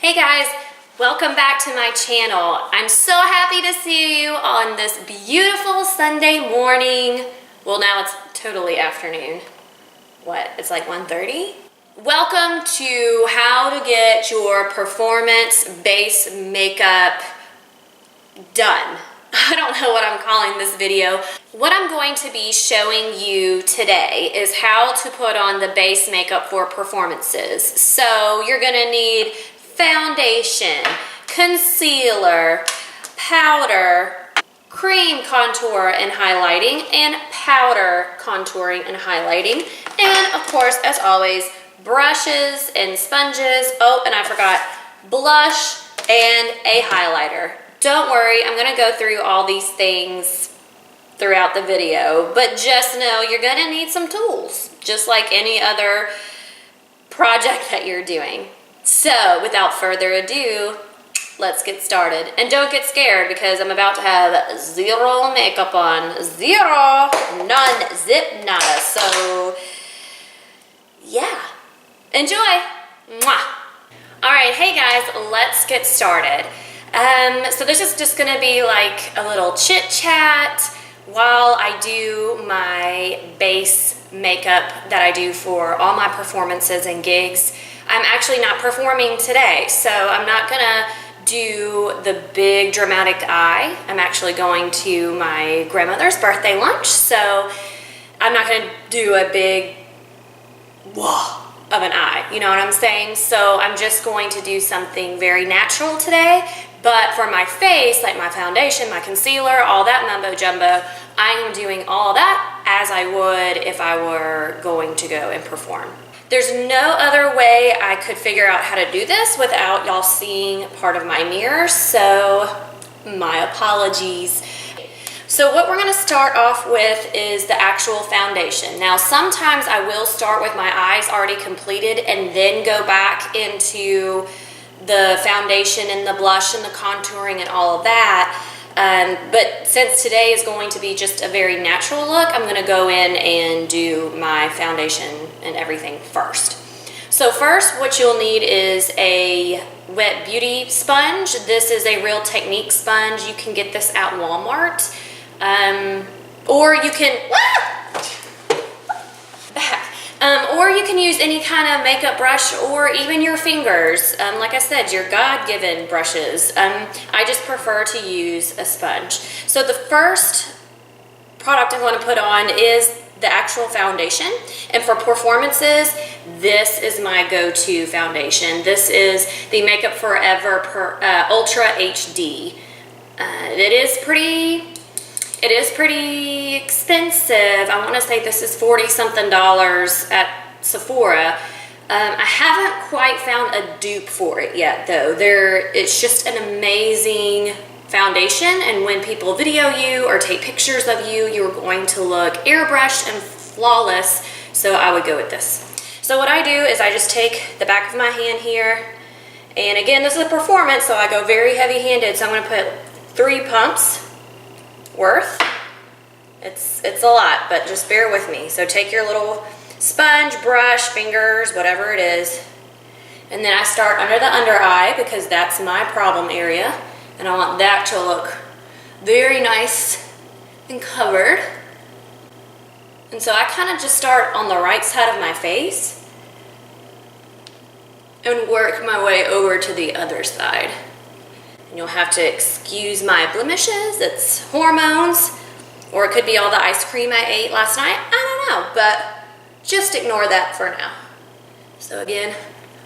Hey guys, welcome back to my channel. I'm so happy to see you on this beautiful Sunday morning. Well, now it's totally afternoon. What, it's like 1:30? Welcome to how to get your performance base makeup done. I don't know what I'm calling this video. What I'm going to be showing you today is how to put on the base makeup for performances. So you're gonna need foundation, concealer, powder, cream contour and highlighting, and powder contouring and highlighting. And of course, as always, brushes and sponges. Oh, and I forgot blush and a highlighter. Don't worry, I'm gonna go through all these things throughout the video, but just know you're gonna need some tools, just like any other project that you're doing. So without further ado, let's get started. And don't get scared because I'm about to have zero makeup on. Zero, none, zip, nada. So yeah, enjoy. Mwah. All right, hey guys, let's get started. So this is just gonna be like a little chit chat while I do my base makeup that I do for all my performances and gigs. I'm actually not performing today, so I'm not gonna do the big dramatic eye. I'm actually going to my grandmother's birthday lunch, so I'm not gonna do a big whoa of an eye, you know what I'm saying? So I'm just going to do something very natural today, but for my face, like my foundation, my concealer, all that mumbo jumbo, I am doing all that as I would if I were going to go and perform. There's no other way I could figure out how to do this without y'all seeing part of my mirror, so my apologies. So what we're gonna start off with is the actual foundation. Now, sometimes I will start with my eyes already completed and then go back into the foundation and the blush and the contouring and all of that. But since today is going to be just a very natural look, I'm gonna go in and do my foundation and everything first. So first, what you'll need is a wet beauty sponge. This is a Real Technique sponge. You can get this at Walmart. Or you can, or you can use any kind of makeup brush or even your fingers. Like I said, your God-given brushes. I just prefer to use a sponge. So the first product I'm going to put on is the actual foundation. And for performances, this is my go-to foundation. This is the Makeup Forever Ultra HD. It is pretty expensive. I want to say this is $40-something at Sephora. I haven't quite found a dupe for it yet though. It's just an amazing foundation, and when people video you or take pictures of you, you're going to look airbrushed and flawless, so I would go with this. So what I do is I just take the back of my hand here, and again, this is a performance, so I go very heavy-handed, so I'm going to put 3 pumps worth. It's a lot, but just bear with me. So take your little sponge, brush, fingers, whatever it is, and then I start under the under eye because that's my problem area, and I want that to look very nice and covered. And so I kind of just start on the right side of my face and work my way over to the other side. And you'll have to excuse my blemishes. It's hormones, or it could be all the ice cream I ate last night. I don't know, but just ignore that for now. So again,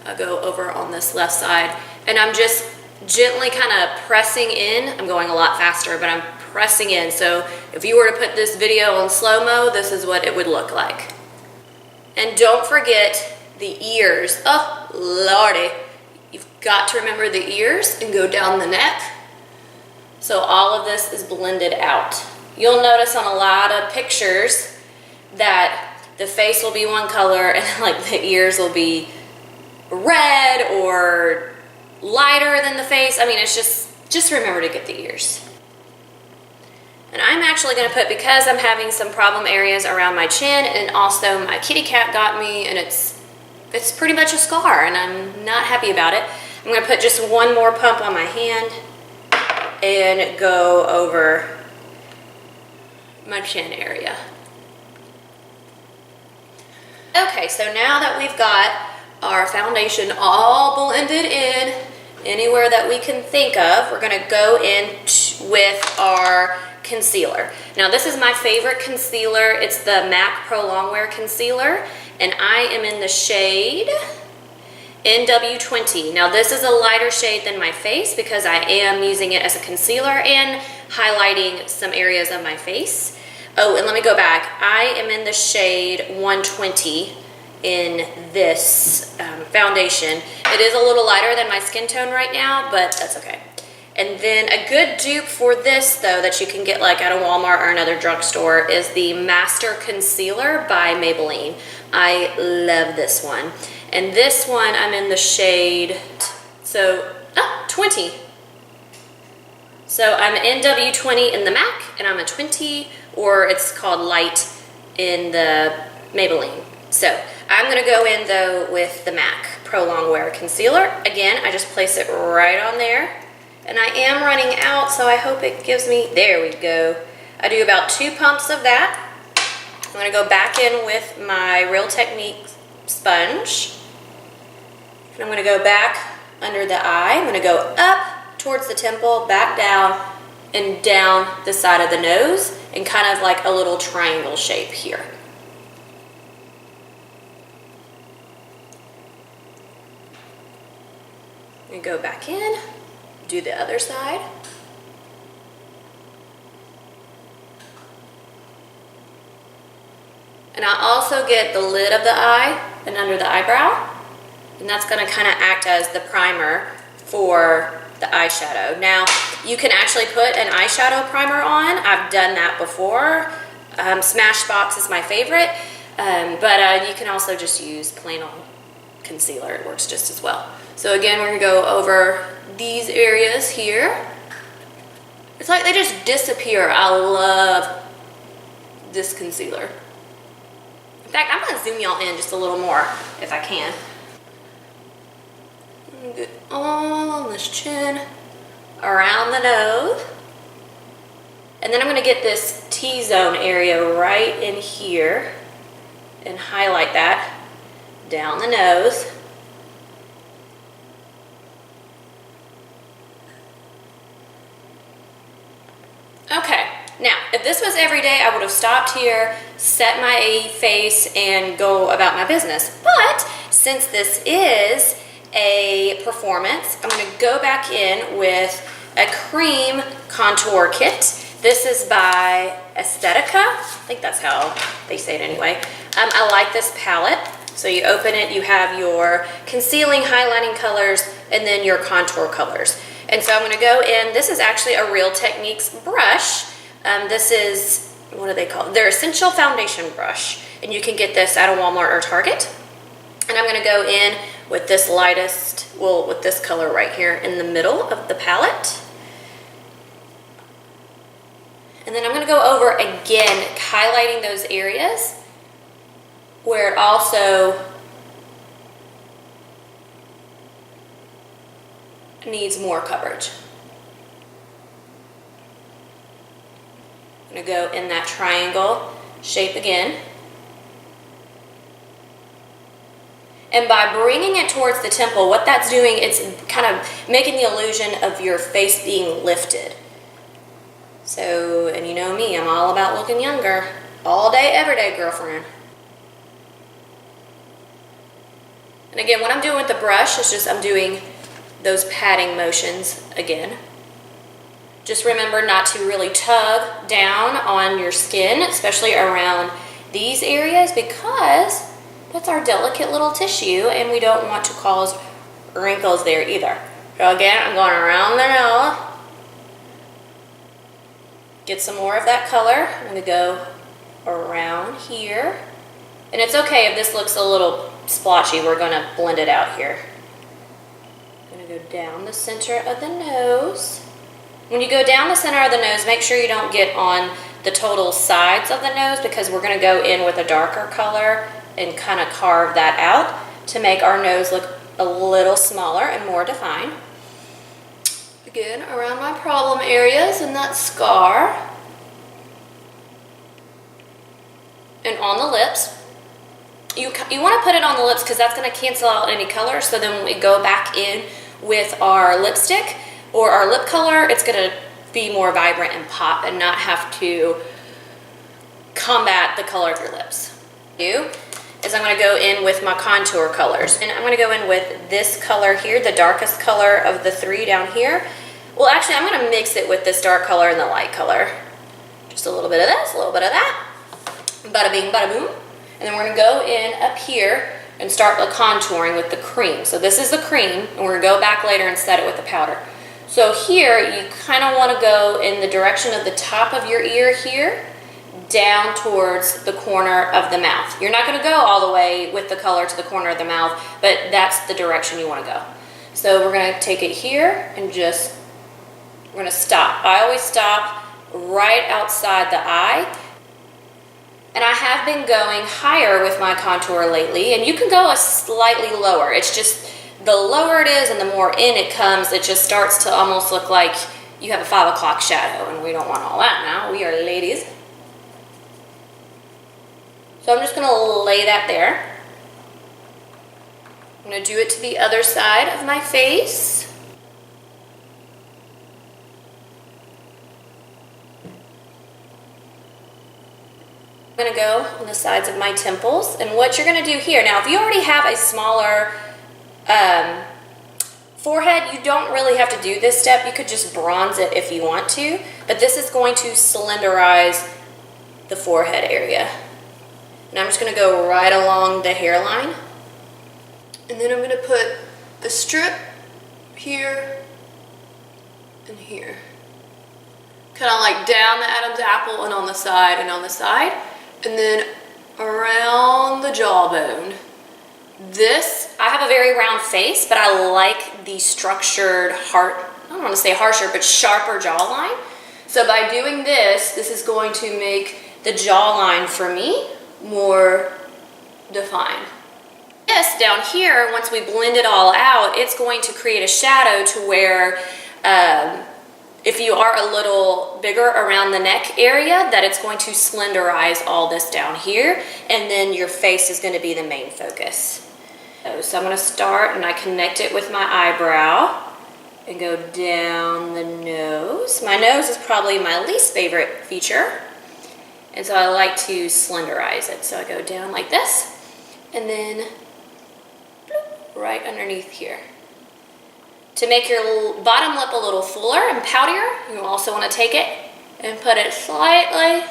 I go over on this left side, and I'm just gently kind of pressing in. I'm going a lot faster, but I'm pressing in. So if you were to put this video on slow-mo, this is what it would look like. And don't forget the ears. Oh, Lordy. You've got to remember the ears and go down the neck. So all of this is blended out. You'll notice on a lot of pictures that the face will be one color and like the ears will be red or lighter than the face. I mean, it's just remember to get the ears. And I'm actually going to put, because I'm having some problem areas around my chin, and also my kitty cat got me, and it's pretty much a scar, and I'm not happy about it. I'm gonna put just one more pump on my hand and go over my chin area. Okay, so now that we've got our foundation all blended in anywhere that we can think of, we're gonna go in with our concealer. Now this is my favorite concealer. It's the MAC Pro Longwear Concealer, and I am in the shade NW20. Now this is a lighter shade than my face because I am using it as a concealer and highlighting some areas of my face. Oh, and let me go back. I am in the shade 120 in this foundation. It is a little lighter than my skin tone right now, but that's okay. And then a good dupe for this though that you can get like at a Walmart or another drugstore is the Master Concealer by Maybelline. I love this one. And this one I'm in the shade 20. So I'm in W20 in the MAC and I'm a 20, or it's called light in the Maybelline. So I'm gonna go in though with the MAC Pro Longwear Concealer. Again, I just place it right on there. And I am running out, so I hope it gives me, there we go. I do about 2 pumps of that. I'm gonna go back in with my Real Technique sponge. And I'm gonna go back under the eye. I'm gonna go up towards the temple, back down, and down the side of the nose, and kind of like a little triangle shape here. And go back in. Do the other side. And I also get the lid of the eye and under the eyebrow, and that's going to kind of act as the primer for the eyeshadow. Now you can actually put an eyeshadow primer on. I've done that before. Smashbox is my favorite, but you can also just use plain old concealer. It works just as well. So again, we're going to go over these areas here. It's like they just disappear. I love this concealer. In fact, I'm going to zoom y'all in just a little more if I can. Get all on this chin, around the nose. And then I'm going to get this T-zone area right in here and highlight that down the nose. Okay, now if this was every day, I would have stopped here, set my face, and go about my business. But since this is a performance, I'm going to go back in with a cream contour kit. This is by Aesthetica. I think that's how they say it anyway. I like this palette. So you open it, you have your concealing, highlighting colors, and then your contour colors. And so I'm going to go in. This is actually a Real Techniques brush. This is, what do they call it? Their Essential Foundation Brush. And you can get this at a Walmart or Target. And I'm going to go in with this lightest, well, with this color right here in the middle of the palette. And then I'm going to go over again, highlighting those areas where it also needs more coverage. I'm going to go in that triangle shape again. And by bringing it towards the temple, what that's doing, it's kind of making the illusion of your face being lifted. So, and you know me, I'm all about looking younger. All day, every day, girlfriend. And again, what I'm doing with the brush is just I'm doing those patting motions again. Just remember not to really tug down on your skin, especially around these areas, because that's our delicate little tissue and we don't want to cause wrinkles there either. So again, I'm going around the nose. Get some more of that color. I'm going to go around here. And it's okay if this looks a little splotchy. We're going to blend it out here. I'm going to go down the center of the nose. When you go down the center of the nose, make sure you don't get on the total sides of the nose, because we're going to go in with a darker color and kind of carve that out to make our nose look a little smaller and more defined. Again, around my problem areas and that scar. And on the lips. You want to put it on the lips because that's going to cancel out any color. So then when we go back in with our lipstick or our lip color, it's going to be more vibrant and pop and not have to combat the color of your lips. Is I'm going to go in with my contour colors, and I'm going to go in with this color here, the darkest color of the three down here. Well, actually, I'm going to mix it with this dark color and the light color. Just a little bit of this, a little bit of that. Bada bing, bada boom. And then we're going to go in up here and start the contouring with the cream. So this is the cream, and we're going to go back later and set it with the powder. So here, you kind of want to go in the direction of the top of your ear here, down towards the corner of the mouth. You're not going to go all the way with the color to the corner of the mouth, but that's the direction you want to go. So we're going to take it here and just, we're going to stop. I always stop right outside the eye. And I have been going higher with my contour lately, and you can go a slightly lower. It's just, the lower it is and the more in it comes, it just starts to almost look like you have a 5 o'clock shadow, and we don't want all that now. We are ladies. So I'm just going to lay that there. I'm going to do it to the other side of my face. I'm going to go on the sides of my temples. And what you're going to do here, now if you already have a smaller forehead, you don't really have to do this step. You could just bronze it if you want to. But this is going to slenderize the forehead area. And I'm just going to go right along the hairline. And then I'm going to put a strip here and here. Kind of like down the Adam's apple and on the side and on the side. And then around the jawbone. This, I have a very round face, but I like the structured, I don't want to say harsher, but sharper jawline. So by doing this, this is going to make the jawline for me more defined. This down here, once we blend it all out, it's going to create a shadow to where if you are a little bigger around the neck area, that it's going to slenderize all this down here, and then your face is going to be the main focus. So I'm going to start, and I connect it with my eyebrow and go down the nose. My nose is probably my least favorite feature, and so I like to slenderize it. So I go down like this, and then bloop, right underneath here. To make your bottom lip a little fuller and poutier, you also want to take it and put it slightly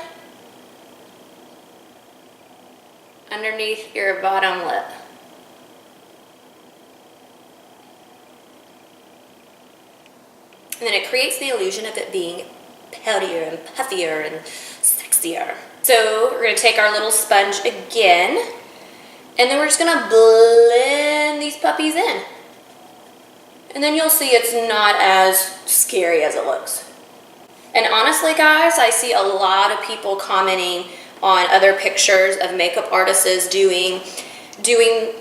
underneath your bottom lip. And then it creates the illusion of it being poutier and puffier and sexier. So we're going to take our little sponge again, and then we're just going to blend these puppies in. And then you'll see it's not as scary as it looks. And honestly, guys, I see a lot of people commenting on other pictures of makeup artists doing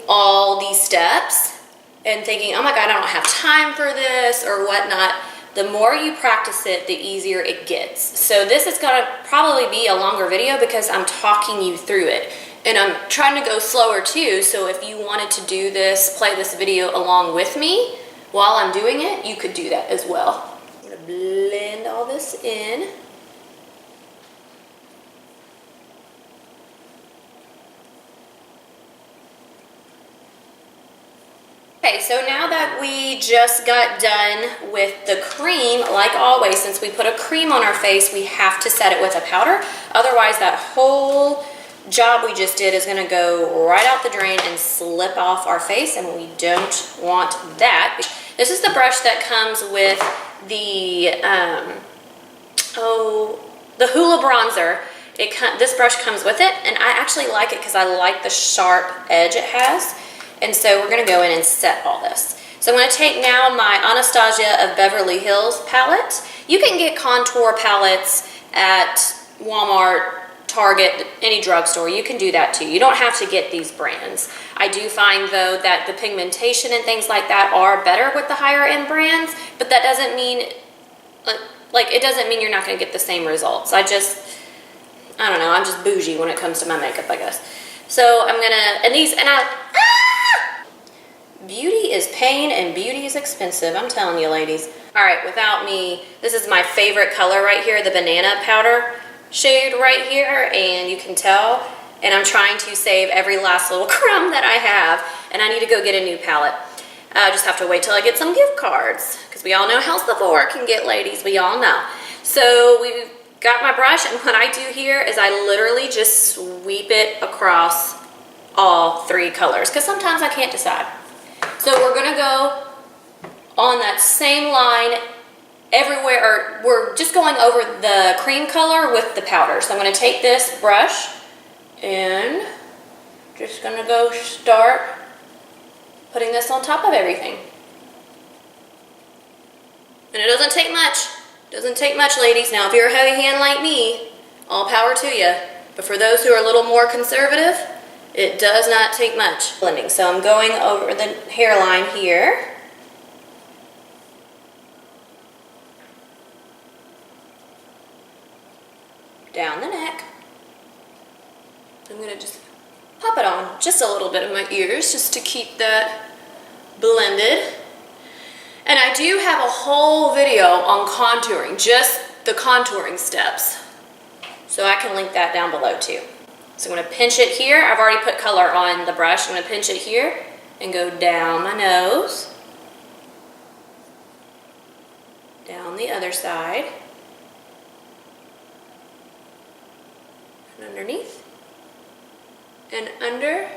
all these steps and thinking, oh my God, I don't have time for this or whatnot. The more you practice it, the easier it gets. So this is gonna probably be a longer video because I'm talking you through it. And I'm trying to go slower too, so if you wanted to do this, play this video along with me while I'm doing it, you could do that as well. I'm gonna blend all this in. Okay, so now that we just got done with the cream, like always, since we put a cream on our face, we have to set it with a powder. Otherwise, that whole job we just did is gonna go right out the drain and slip off our face, and we don't want that. This is the brush that comes with the, the Hoola bronzer. This brush comes with it, and I actually like it because I like the sharp edge it has. And so we're gonna go in and set all this. So I'm gonna take now my Anastasia of Beverly Hills palette. You can get contour palettes at Walmart, Target, any drugstore, you can do that too. You don't have to get these brands. I do find though that the pigmentation and things like that are better with the higher end brands, but that doesn't mean, like it doesn't mean you're not gonna get the same results. I don't know, I'm just bougie when it comes to my makeup, I guess. So I'm gonna, beauty is pain and beauty is expensive, I'm telling you ladies. All right, without me, this is my favorite color right here, the banana powder shade right here, and you can tell, and I'm trying to save every last little crumb that I have, and I need to go get a new palette. I just have to wait till I get some gift cards, because we all know how Sephora can get, ladies, we all know. So we've got my brush, and what I do here is I literally just sweep it across all three colors, because sometimes I can't decide. So we're gonna go on that same line everywhere, or we're just going over the cream color with the powder. So I'm going to take this brush and just going to go start putting this on top of everything. And it doesn't take much. Doesn't take much, ladies. Now, if you're a heavy hand like me, all power to you. But for those who are a little more conservative, it does not take much blending. So I'm going over the hairline here. Down the neck. I'm going to just pop it on just a little bit of my ears just to keep that blended. And I do have a whole video on contouring, just the contouring steps. So I can link that down below too. So I'm going to pinch it here. I've already put color on the brush. I'm going to pinch it here and go down my nose. Down the other side. Underneath and under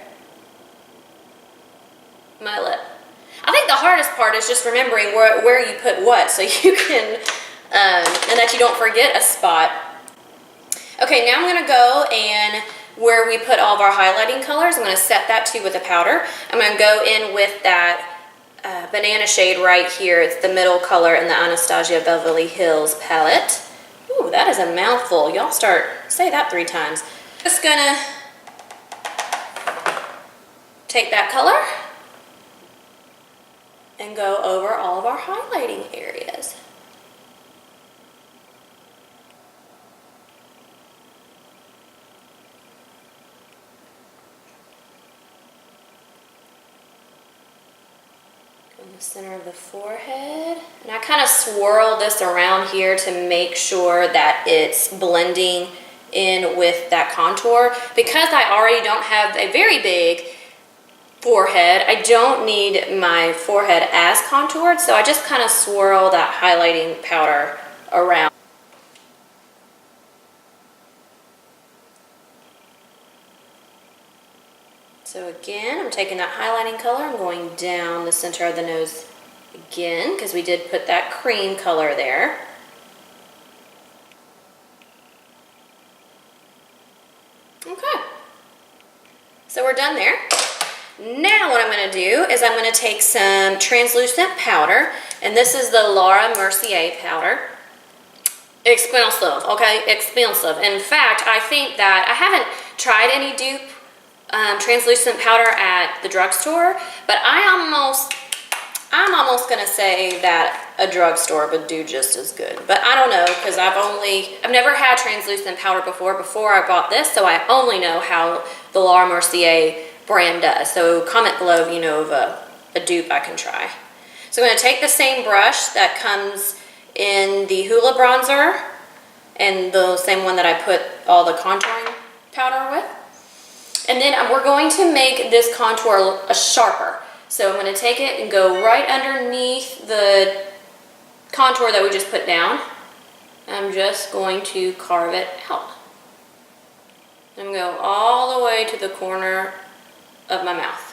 my lip. I think the hardest part is just remembering where you put what, so you can and that you don't forget a spot. Okay, now I'm going to go and where we put all of our highlighting colors, I'm going to set that too with a powder. I'm going to go in with that banana shade right here. It's the middle color in the Anastasia Beverly Hills palette. Ooh, that is a mouthful. Y'all say that 3 times. Just gonna take that color and go over all of our highlighting areas. In the center of the forehead. And I kind of swirl this around here to make sure that it's blending in with that contour. Because I already don't have a very big forehead, I don't need my forehead as contoured, so I just kind of swirl that highlighting powder around. So again, I'm taking that highlighting color, I'm going down the center of the nose again, because we did put that cream color there. Okay, so we're done there. Now what I'm going to do is I'm going to take some translucent powder, and this is the Laura Mercier powder. Expensive, okay, expensive. In fact, I think that I haven't tried any dupe translucent powder at the drugstore, but I'm almost gonna say that a drugstore would do just as good. But I don't know, because I've never had translucent powder before I bought this, so I only know how the Laura Mercier brand does. So comment below if you know of a dupe I can try. So I'm gonna take the same brush that comes in the Hoola bronzer and the same one that I put all the contouring powder with. And then we're going to make this contour sharper. So I'm going to take it and go right underneath the contour that we just put down. I'm just going to carve it out. I'm going to go all the way to the corner of my mouth.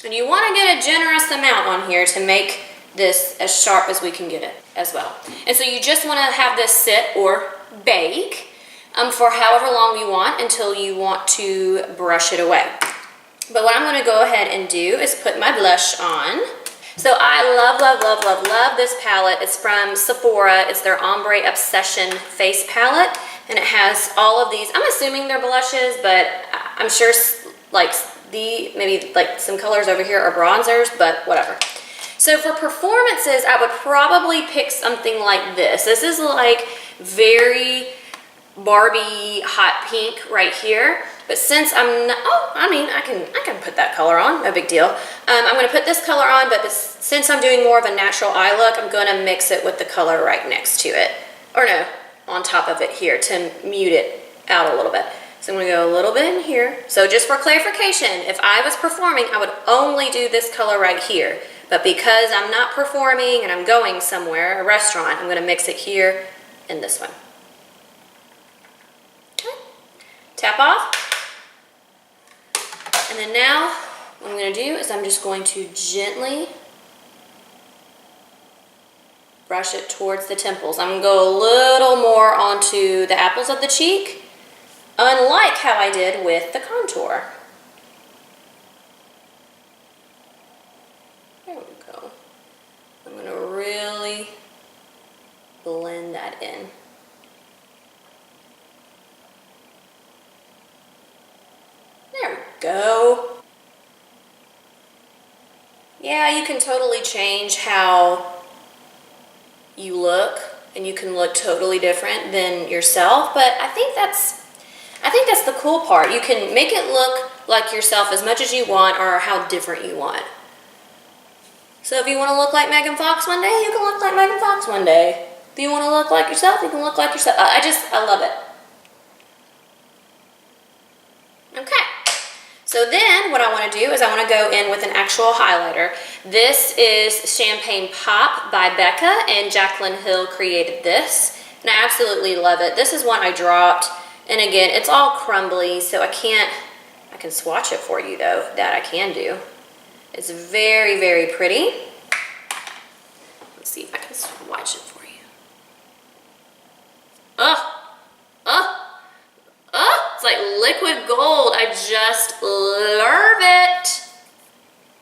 And you want to get a generous amount on here to make this as sharp as we can get it as well. And so you just want to have this sit, or bake for however long you want until you want to brush it away. But what I'm gonna go ahead and do is put my blush on. So I love, love, love, love, love this palette. It's from Sephora. It's their Ombre Obsession face palette. And it has all of these, I'm assuming they're blushes, but I'm sure like maybe like some colors over here are bronzers, but whatever. So for performances, I would probably pick something like this. This is like very Barbie hot pink right here. But since I'm not, I can put that color on, no big deal. I'm gonna put this color on, but since I'm doing more of a natural eye look, I'm gonna mix it with the color right next to it. Or no, on top of it here to mute it out a little bit. So I'm gonna go a little bit in here. So just for clarification, if I was performing, I would only do this color right here. But because I'm not performing and I'm going somewhere, a restaurant, I'm gonna mix it here and this one. Okay. Tap off. And then now, what I'm gonna do is I'm just going to gently brush it towards the temples. I'm gonna go a little more onto the apples of the cheek, unlike how I did with the contour. There we go. I'm gonna really blend that in. There we go. Yeah, you can totally change how you look, and you can look totally different than yourself, but I think that's the cool part. You can make it look like yourself as much as you want or how different you want. So if you want to look like Megan Fox one day, you can look like Megan Fox one day. If you want to look like yourself, you can look like yourself. I love it. Okay. So then what I want to do is I want to go in with an actual highlighter. This is Champagne Pop by Becca, and Jaclyn Hill created this. And I absolutely love it. This is one I dropped. And again, it's all crumbly, so I can swatch it for you though. That I can do. It's very, very pretty. Let's see if I can swatch it for you. It's like liquid gold. I just love it.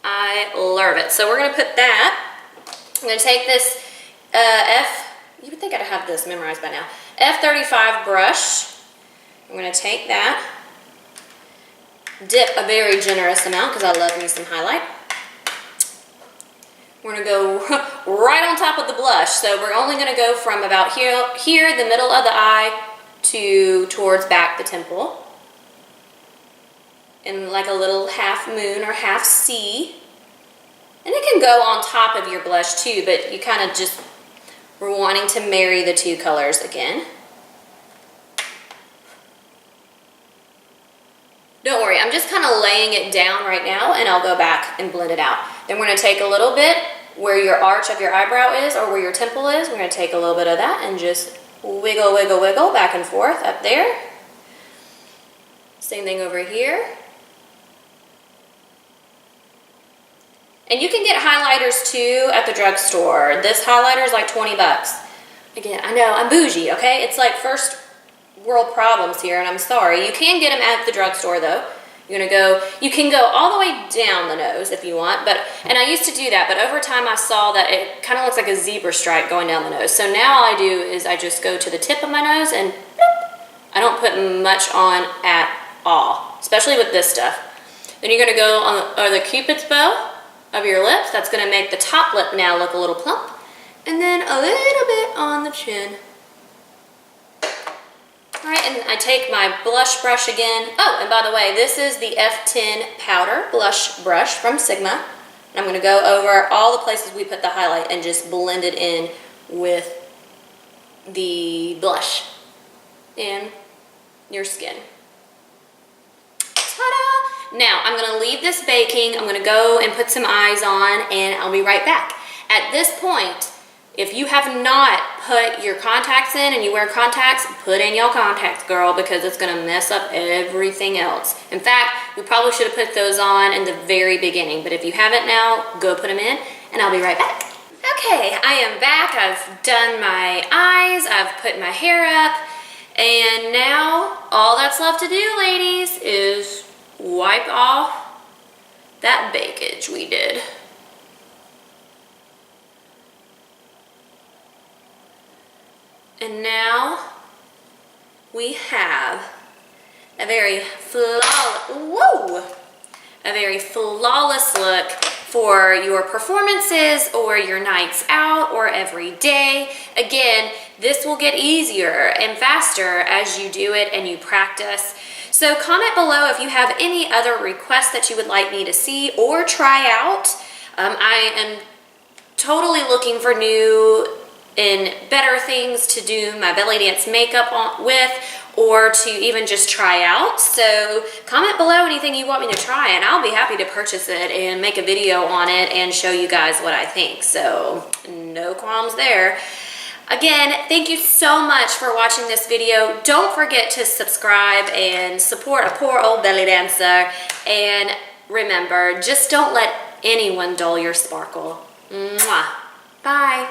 I love it. So we're gonna put that. I'm gonna take this you would think I'd have this memorized by now. F35 brush. I'm gonna take that, dip a very generous amount because I love me some highlight. We're gonna go right on top of the blush. So we're only gonna go from about here, the middle of the eye, towards back the temple. And like a little half moon or half C. And it can go on top of your blush too, but you kind of just were wanting to marry the two colors again. Don't worry, I'm just kind of laying it down right now, and I'll go back and blend it out. Then we're gonna take a little bit where your arch of your eyebrow is, or where your temple is. We're gonna take a little bit of that and just wiggle, wiggle, wiggle back and forth up there. Same thing over here. And you can get highlighters too at the drugstore. This highlighter is like 20 bucks. Again, I know, I'm bougie, okay? It's like first world problems here, and I'm sorry. You can get them at the drugstore though. You're gonna go, you can go all the way down the nose if you want, and I used to do that, but over time I saw that it kind of looks like a zebra stripe going down the nose. So now all I do is I just go to the tip of my nose and bloop. I don't put much on at all, especially with this stuff. Then you're gonna go on the Cupid's bow of your lips. That's gonna make the top lip now look a little plump. And then a little bit on the chin. All right, and I take my blush brush again. Oh, and by the way, this is the F10 powder blush brush from Sigma. And I'm gonna go over all the places we put the highlight and just blend it in with the blush in your skin. Ta-da! Now, I'm gonna leave this baking. I'm gonna go and put some eyes on, and I'll be right back. At this point, if you have not put your contacts in and you wear contacts, put in your contacts, girl, because it's gonna mess up everything else. In fact, we probably should have put those on in the very beginning, but if you haven't now, go put them in, and I'll be right back. Okay, I am back. I've done my eyes, I've put my hair up, And now all that's left to do, ladies, is wipe off that bakage we did. And now we have a very flawless look for your performances or your nights out or every day. Again, this will get easier and faster as you do it and you practice. So comment below if you have any other requests that you would like me to see or try out. I am totally looking for new and better things to do my belly dance makeup with, or to even just try out. So comment below anything you want me to try and I'll be happy to purchase it and make a video on it and show you guys what I think. So no qualms there. Again, thank you so much for watching this video. Don't forget to subscribe and support a poor old belly dancer. And remember, just don't let anyone dull your sparkle. Mwah. Bye.